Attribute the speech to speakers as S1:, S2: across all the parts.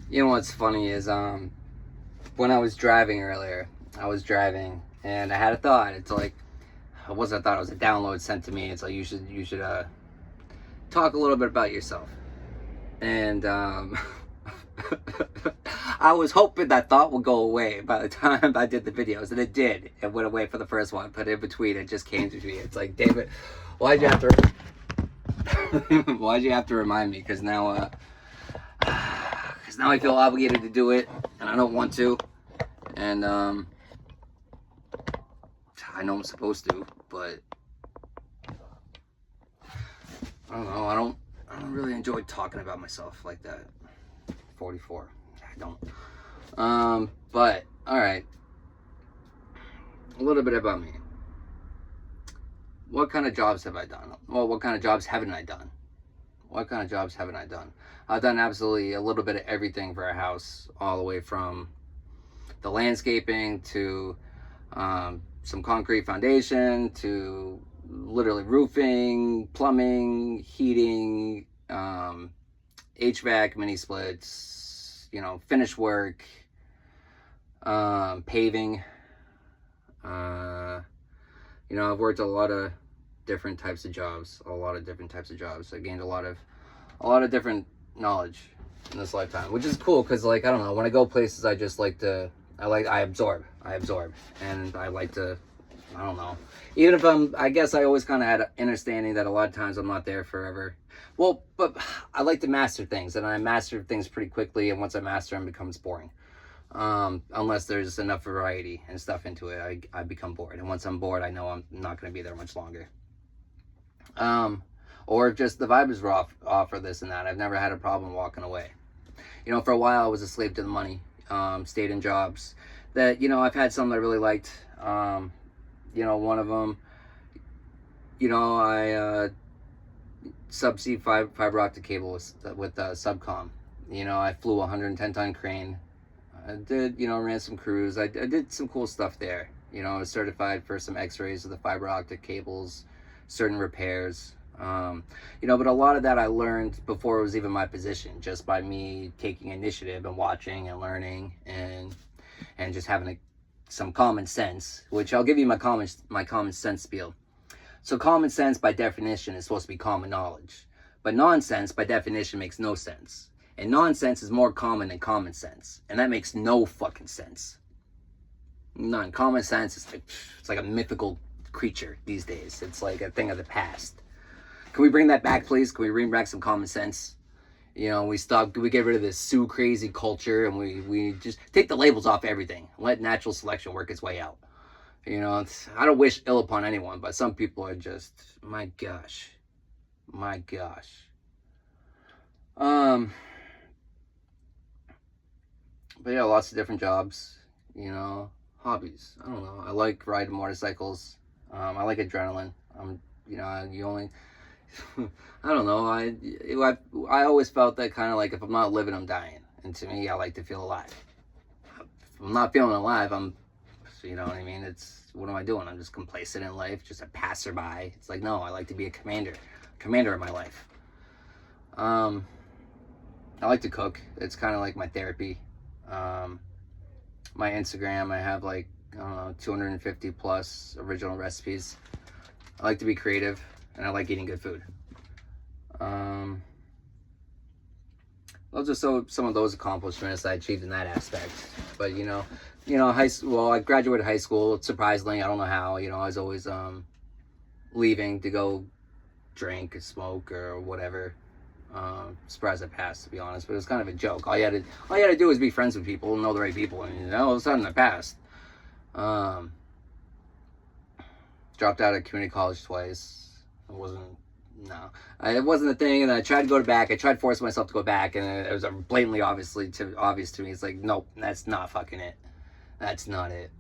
S1: You know what's funny is when I was driving earlier, and I had a thought. It's like it wasn't a thought, it was a download sent to me. It's like you should talk a little bit about yourself. And I was hoping that thought would go away by the time I did the videos, and it did. It went away for the first one, but in between it just came to me. It's like, David, why'd you have to why'd you have to remind me? Because now I feel obligated to do it, and I don't want to. And I know I'm supposed to, but I don't know. I don't really enjoy talking about myself like that. 44. I don't. But all right. A little bit about me. What kind of jobs have I done? Well, what kind of jobs haven't I done? What kind of jobs haven't I done? I've done absolutely a little bit of everything for a house, all the way from the landscaping to some concrete foundation to literally roofing, plumbing, heating, HVAC, mini splits, finish work, paving. I've worked a lot of different types of jobs. I gained a lot of different knowledge in this lifetime, which is cool because, like, I don't know, when I go places, I just like to, I absorb, and I like to, I don't know, even if I guess I always kind of had an understanding that a lot of times I'm not there forever. Well, but I like to master things, and I master things pretty quickly, and once I master them, it becomes boring. Unless there's enough variety and stuff into it, I become bored. And once I'm bored, I know I'm not going to be there much longer. Or just the vibe is off for this and that. I've never had a problem walking away. For a while I was a slave to the money. Stayed in jobs that, I've had some that I really liked. One of them, I subsea fiber optic cable with Subcom. I flew a 110-ton crane. I did, ran some crews. I did some cool stuff there. I was certified for some x-rays of the fiber optic cables, certain repairs. But a lot of that I learned before it was even my position, just by me taking initiative and watching and learning and just having some common sense, which I'll give you my common sense spiel. So common sense by definition is supposed to be common knowledge, but nonsense by definition makes no sense. And nonsense is more common than common sense. And that makes no fucking sense. None. Common sense is it's like a mythical creature these days. It's like a thing of the past. Can we bring that back, please? Can we bring back some common sense? We get rid of this Sue crazy culture, and we just take the labels off everything. Let natural selection work its way out. I don't wish ill upon anyone, but some people are just, my gosh. But yeah, lots of different jobs, hobbies. I don't know. I like riding motorcycles. I like adrenaline. You only, I don't know. I always felt that kind of like if I'm not living, I'm dying. And to me, I like to feel alive. If I'm not feeling alive, you know what I mean? What am I doing? I'm just complacent in life, just a passerby. It's like, no, I like to be a commander of my life. I like to cook. It's kind of like my therapy. My Instagram, I have like, I don't know, 250 plus original recipes. I like to be creative, and I like eating good food. Those are some of those accomplishments I achieved in that aspect. But high school. Well, I graduated high school. Surprisingly, I don't know how. I was always leaving to go drink or smoke or whatever. Surprised I passed, to be honest, but it was kind of a joke. All you had to do was be friends with people and know the right people, and all of a sudden I passed. Dropped out of community college twice. It wasn't a thing, and I tried to go back. I tried forcing myself to go back, and it was blatantly obvious to me. It's like, nope, that's not fucking it. That's not it.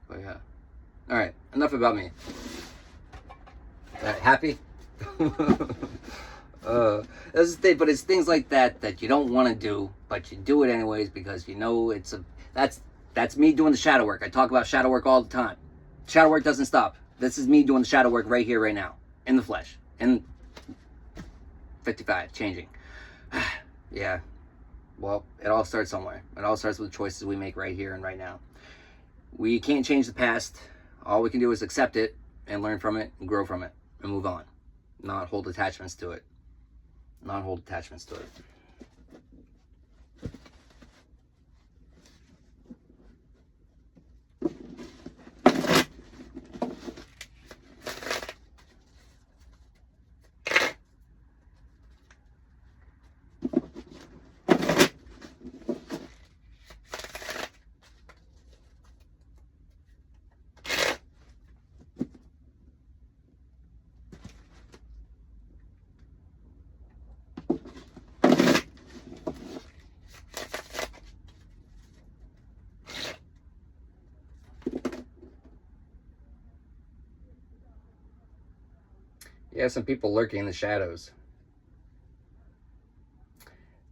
S1: But yeah. All right, enough about me. All right, happy? That's the thing, but it's things like that you don't want to do, but you do it anyways because that's me doing the shadow work. I talk about shadow work all the time. Shadow work doesn't stop. This is me doing the shadow work right here, right now, in the flesh. In 55, changing. Yeah. Well, it all starts somewhere. It all starts with the choices we make right here and right now. We can't change the past. All we can do is accept it and learn from it and grow from it and move on. Not hold attachments to it. Not hold attachments to it. You have some people lurking in the shadows.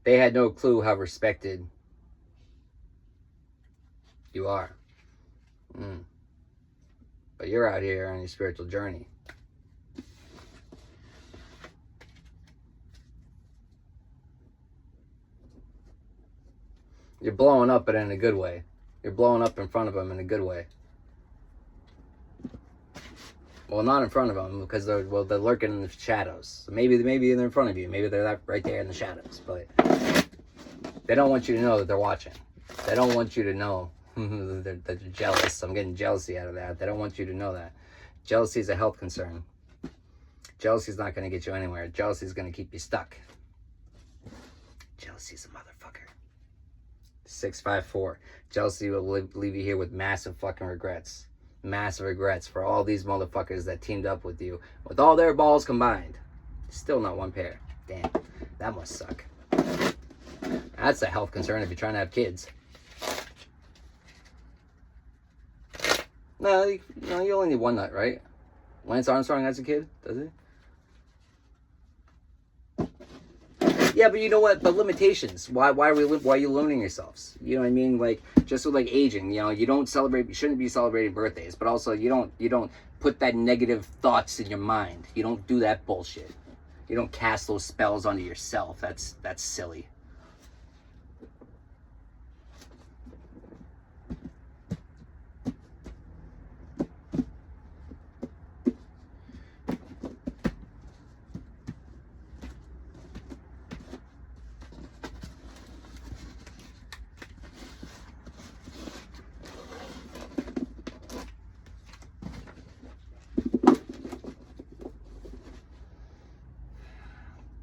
S1: They had no clue how respected you are. But you're out here on your spiritual journey. You're blowing up, but in a good way. You're blowing up in front of them in a good way. Well, not in front of them, because they're lurking in the shadows. So maybe they're in front of you. Maybe they're right there in the shadows. But they don't want you to know that they're watching. They don't want you to know that they're jealous. I'm getting jealousy out of that. They don't want you to know that. Jealousy is a health concern. Jealousy is not going to get you anywhere. Jealousy is going to keep you stuck. Jealousy is a motherfucker. 654. Jealousy will leave you here with massive fucking regrets. Massive regrets for all these motherfuckers that teamed up with you. With all their balls combined. Still not one pair. Damn. That must suck. That's a health concern if you're trying to have kids. No, you only need one nut, right? Lance Armstrong has a kid, does he? Yeah, but you know what? But limitations. Why are you limiting yourselves? You know what I mean? Like, just with like aging, you don't celebrate. You shouldn't be celebrating birthdays. But also, you don't put that negative thoughts in your mind. You don't do that bullshit. You don't cast those spells onto yourself. That's silly.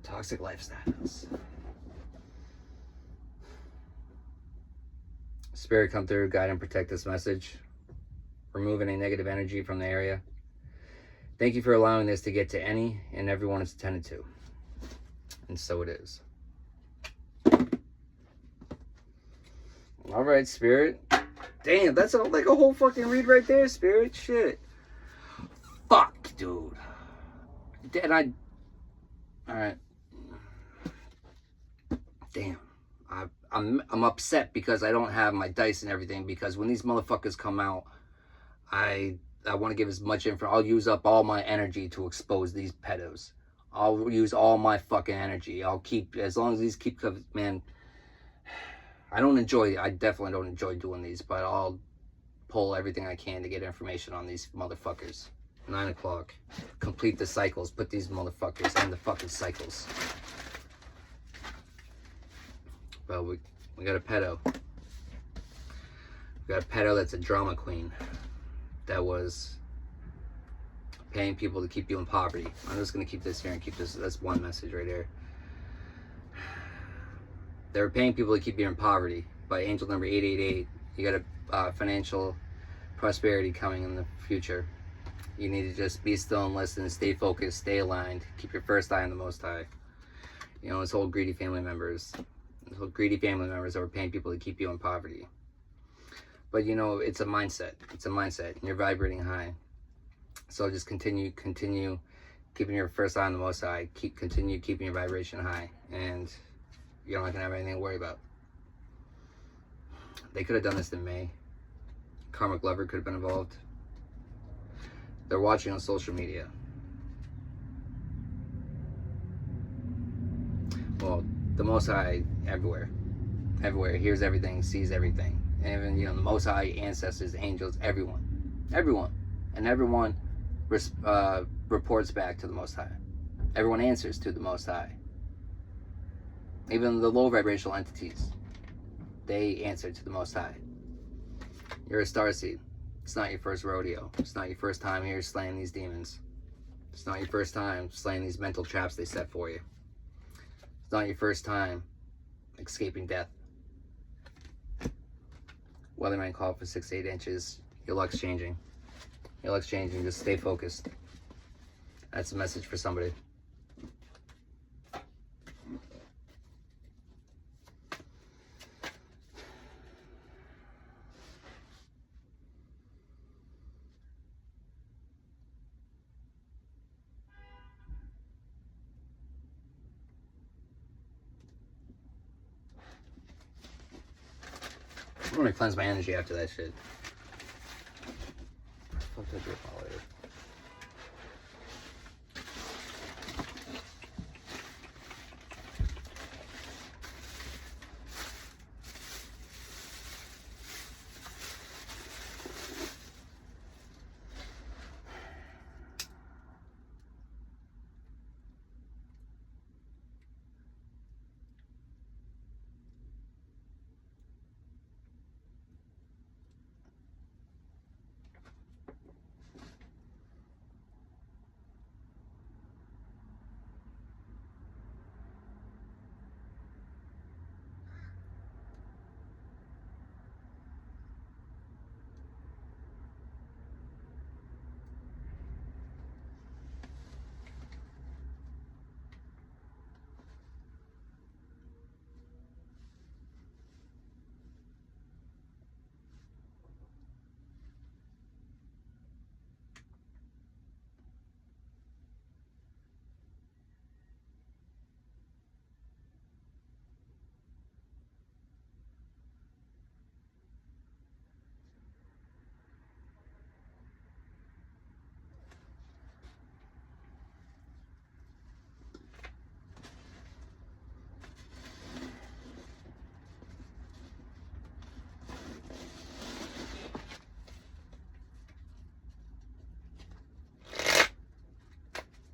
S1: Toxic lifestyles. Spirit, come through, guide and protect this message. Remove any negative energy from the area. Thank you for allowing this to get to any and everyone it's intended to. And so it is. All right, Spirit. Damn, that's like a whole fucking read right there, Spirit. Shit. Fuck, dude. And all right. Damn. I'm upset because I don't have my dice and everything, because when these motherfuckers come out, I want to give as much info. I'll use up all my energy to expose these pedos. I'll use all my fucking energy. I'll keep, as long as these keep, man, I definitely don't enjoy doing these, but I'll pull everything I can to get information on these motherfuckers. 9 o'clock. Complete the cycles. Put these motherfuckers in the fucking cycles. Well, we got a pedo. We got a pedo that's a drama queen. That was paying people to keep you in poverty. I'm just going to keep this here and keep this. That's one message right here. They were paying people to keep you in poverty. By angel number 888, you got a financial prosperity coming in the future. You need to just be still and listen, stay focused, stay aligned, keep your first eye on the Most High. This whole greedy family members. That were paying people to keep you in poverty. But it's a mindset. It's a mindset, and you're vibrating high. So just continue keeping your first eye on the Most High. Continue keeping your vibration high, and you're not gonna have anything to worry about. They could have done this in May. Karmic Lover could have been involved. They're watching on social media. Well, the Most High everywhere hears everything, sees everything. And even, you know, the Most High, ancestors, angels, everyone, and everyone reports back to the Most High. Everyone answers to the Most High. Even the low vibrational entities, they answer to the Most High. You're a starseed. It's not your first rodeo. It's not your first time here slaying these demons. It's not your first time slaying these mental traps they set for you. It's not your first time escaping death. Weatherman called for 6 to 8 inches. Your luck's changing. Your luck's changing. Just stay focused. That's a message for somebody. I'm gonna cleanse my energy after that shit. Fuck that drip all later.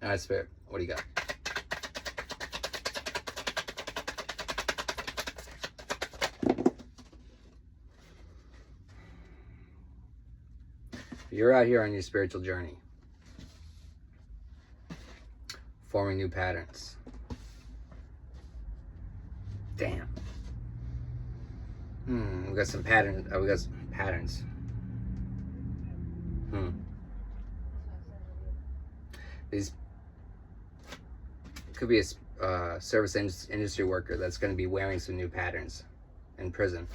S1: All right, Spirit, what do you got? You're out here on your spiritual journey, forming new patterns. Damn. We got some patterns. We got some patterns. These could be a service industry worker that's going to be wearing some new patterns in prison.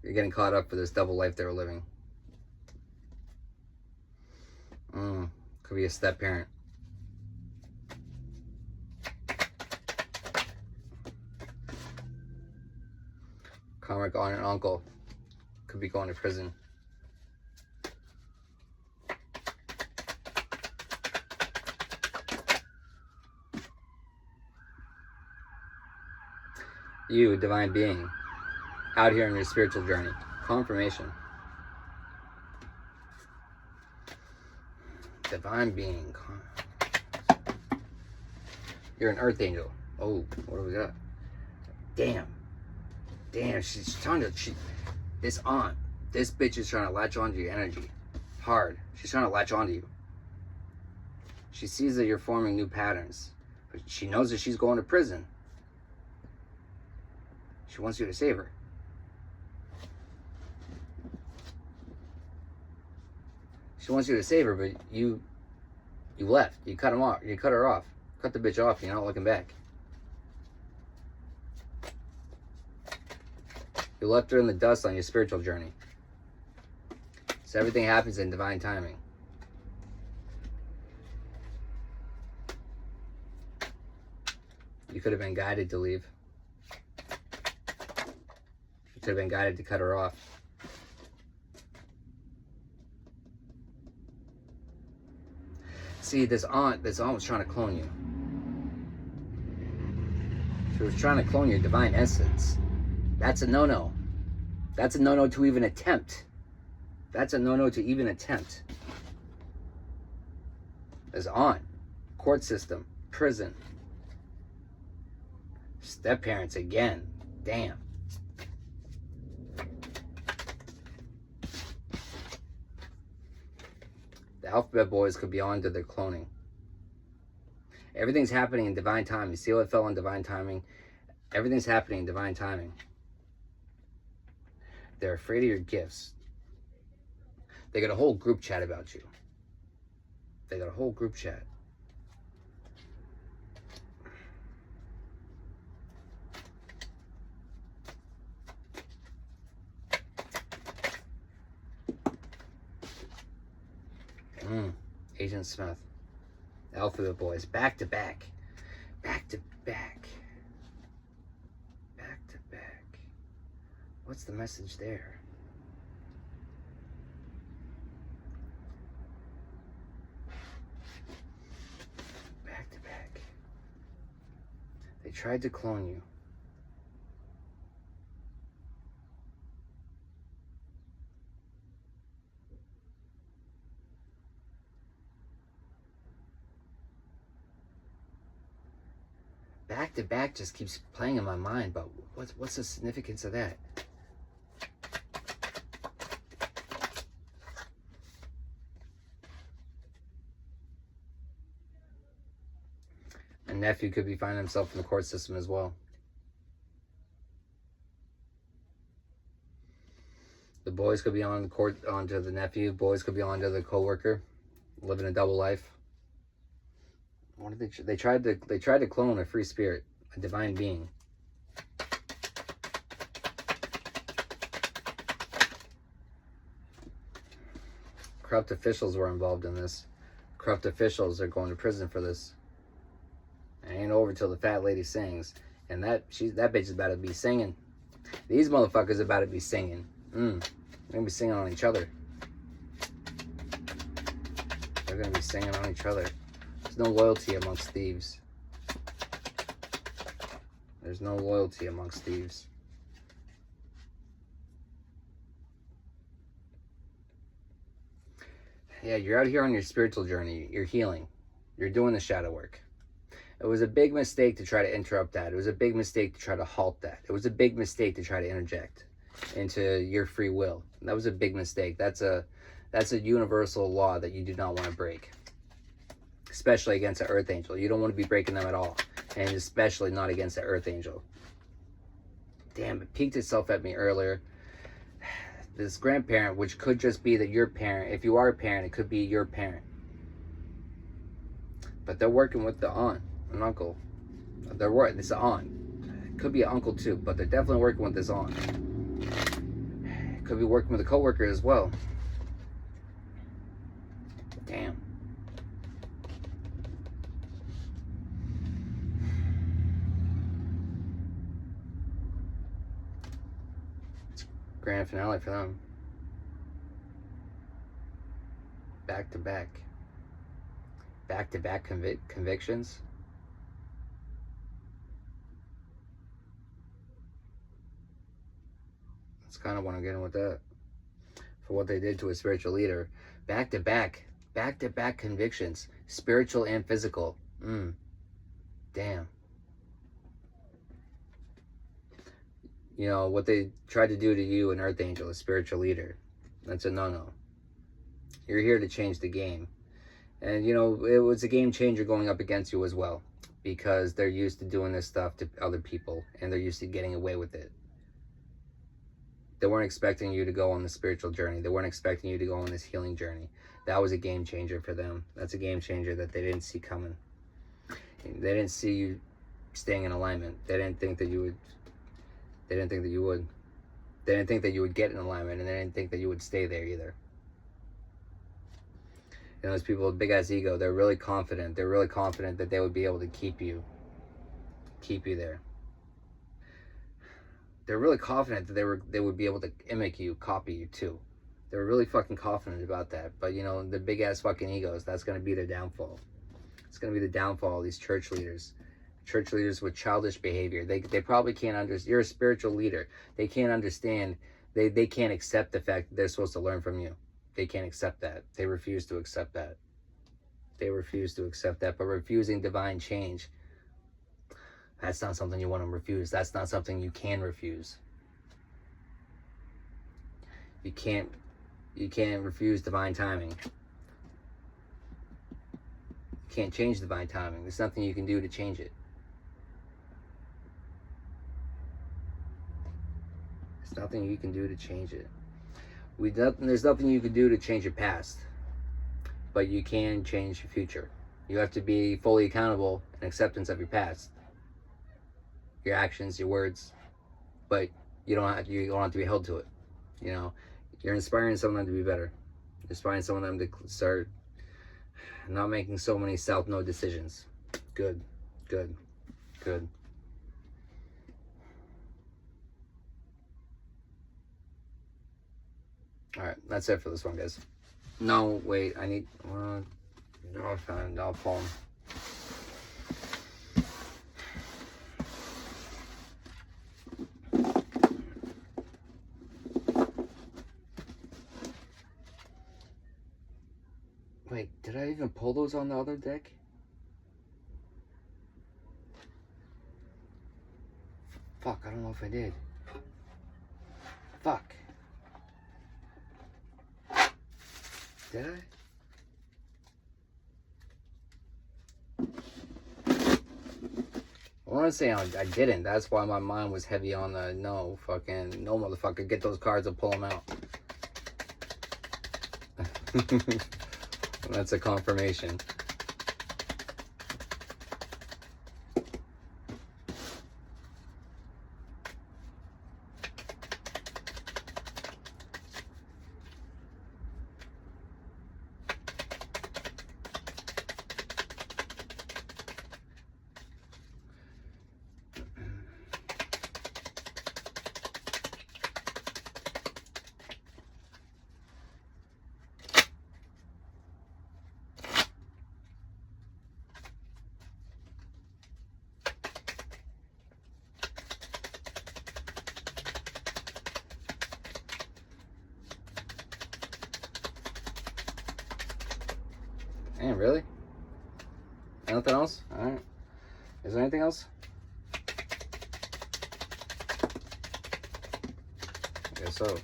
S1: You're getting caught up for this double life they were living. Could be a step parent. Karmic aunt and uncle could be going to prison. You, divine being, out here on your spiritual journey. Confirmation. Divine being. You're an earth angel. Oh, what do we got? Damn. She's trying to, this aunt, this bitch is trying to latch onto your energy. Hard. She's trying to latch onto you. She sees that you're forming new patterns. But she knows that she's going to prison. She wants you to save her. She wants you to save her, but you left. You cut him off. You cut her off. Cut the bitch off. You're not looking back. You left her in the dust on your spiritual journey. So everything happens in divine timing. You could have been guided to leave. You could have been guided to cut her off. See, this aunt was trying to clone you. She was trying to clone your divine essence. That's a no-no. That's a no-no to even attempt. That's a no-no to even attempt. This aunt, court system, prison, step parents again. Damn. The alphabet boys could be on to their cloning. Everything's happening in divine timing. You see how it fell in divine timing? Everything's happening in divine timing. They're afraid of your gifts. They got a whole group chat about you. They got a whole group chat. Agent Smith. Alphabet boys. Back to back. Back to back. Back to back. What's the message there? Back to back. They tried to clone you. Back to back just keeps playing in my mind, but what's the significance of that? A nephew could be finding himself in the court system as well. The boys could be on the court, onto the nephew. Boys could be onto the co-worker, living a double life. What did they tried to clone a free spirit, a divine being. Corrupt officials were involved in this. Corrupt officials are going to prison for this. It ain't over till the fat lady sings, and that bitch is about to be singing. These motherfuckers are about to be singing. They're gonna be singing on each other. They're gonna be singing on each other. There's no loyalty amongst thieves. There's no loyalty amongst thieves. Yeah, you're out here on your spiritual journey. You're healing. You're doing the shadow work. It was a big mistake to try to interrupt that. It was a big mistake to try to halt that. It was a big mistake to try to interject into your free will. That was a big mistake. That's a universal law that you do not want to break. Especially against an earth angel. You don't want to be breaking them at all. And especially not against an earth angel. Damn, it peeked itself at me earlier. This grandparent, which could just be that your parent. If you are a parent, it could be your parent. But they're working with the aunt and uncle. This aunt. It could be an uncle too, but they're definitely working with this aunt. Could be working with a coworker as well. Damn. Grand finale for them. Back to back. Back to back convictions. That's kind of what I'm getting with that. For what they did to a spiritual leader. Back to back convictions. Spiritual and physical. Damn. You know, what they tried to do to you, an earth angel, a spiritual leader. That's a no-no. You're here to change the game. And, you know, it was a game changer going up against you as well. Because they're used to doing this stuff to other people. And they're used to getting away with it. They weren't expecting you to go on the spiritual journey. They weren't expecting you to go on this healing journey. That was a game changer for them. That's a game changer that they didn't see coming. They didn't see you staying in alignment. They didn't think that you would. They didn't think that you would. They didn't think that you would get in alignment, and they didn't think that you would stay there either. You know, those people with big ass ego, they're really confident. They're really confident that they would be able to keep you there. They're really confident that they would be able to mimic you, copy you too. They were really fucking confident about that. But, you know, the big ass fucking egos, that's going to be their downfall. It's going to be the downfall of these church leaders. Church leaders with childish behavior. They probably can't understand. You're a spiritual leader. They can't understand. They can't accept the fact that they're supposed to learn from you. They can't accept that. They refuse to accept that. They refuse to accept that. But refusing divine change, that's not something you want to refuse. That's not something you can refuse. You can't refuse divine timing. You can't change divine timing. There's nothing you can do to change it. There's nothing you can do to change it. There's nothing you can do to change your past, but you can change your future. You have to be fully accountable and acceptance of your past, your actions, your words, but you don't have to be held to it. You know, you're inspiring someone to be better. You're inspiring someone to start not making so many no decisions. Good, good, good. All right, that's it for this one, guys. No, wait, I need. I'll find. I'll pull them. Wait, did I even pull those on the other deck? Fuck, I don't know if I did. Fuck. Did I? I want to say I didn't. That's why my mind was heavy on the no, fucking, no motherfucker. Get those cards and pull them out. That's a confirmation. Damn, really? Nothing else? Alright. Is there anything else? I guess so.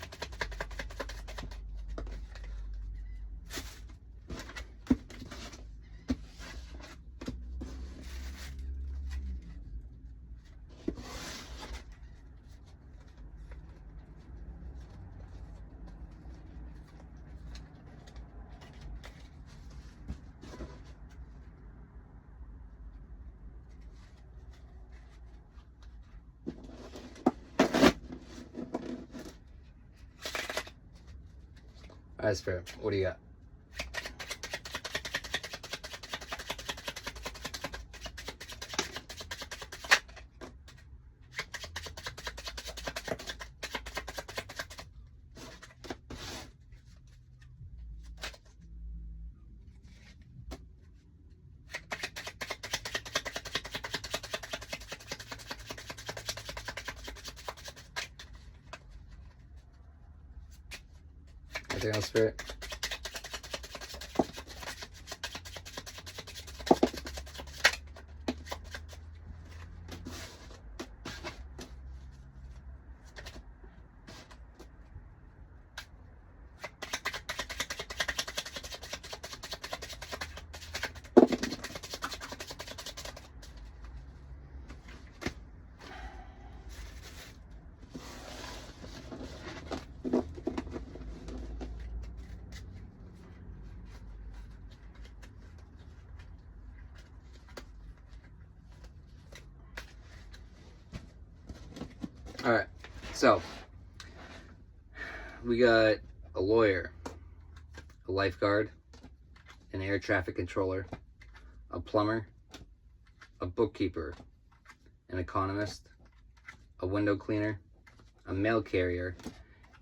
S1: Alright, Spirit, what do you got? Anything else, Spirit? All right, so we got a lawyer, a lifeguard, an air traffic controller, a plumber, a bookkeeper, an economist, a window cleaner, a mail carrier,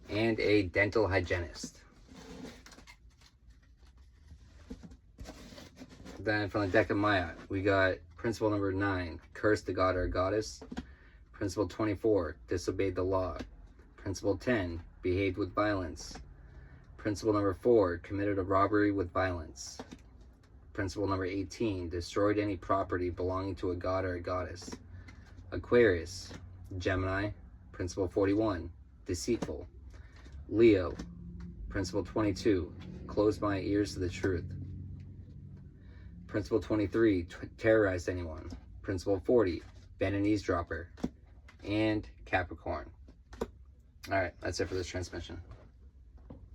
S1: and a dental hygienist. Then from the deck of Maya, we got principle number 9, curse the god or goddess. Principle 24, disobeyed the law. Principle 10, behaved with violence. Principle number 4, committed a robbery with violence. Principle number 18, destroyed any property belonging to a god or a goddess. Aquarius, Gemini, principle 41, deceitful. Leo, principle 22, closed my ears to the truth. Principle 23, terrorized anyone. Principle 40, been an eavesdropper. And Capricorn. All right, that's it for this transmission.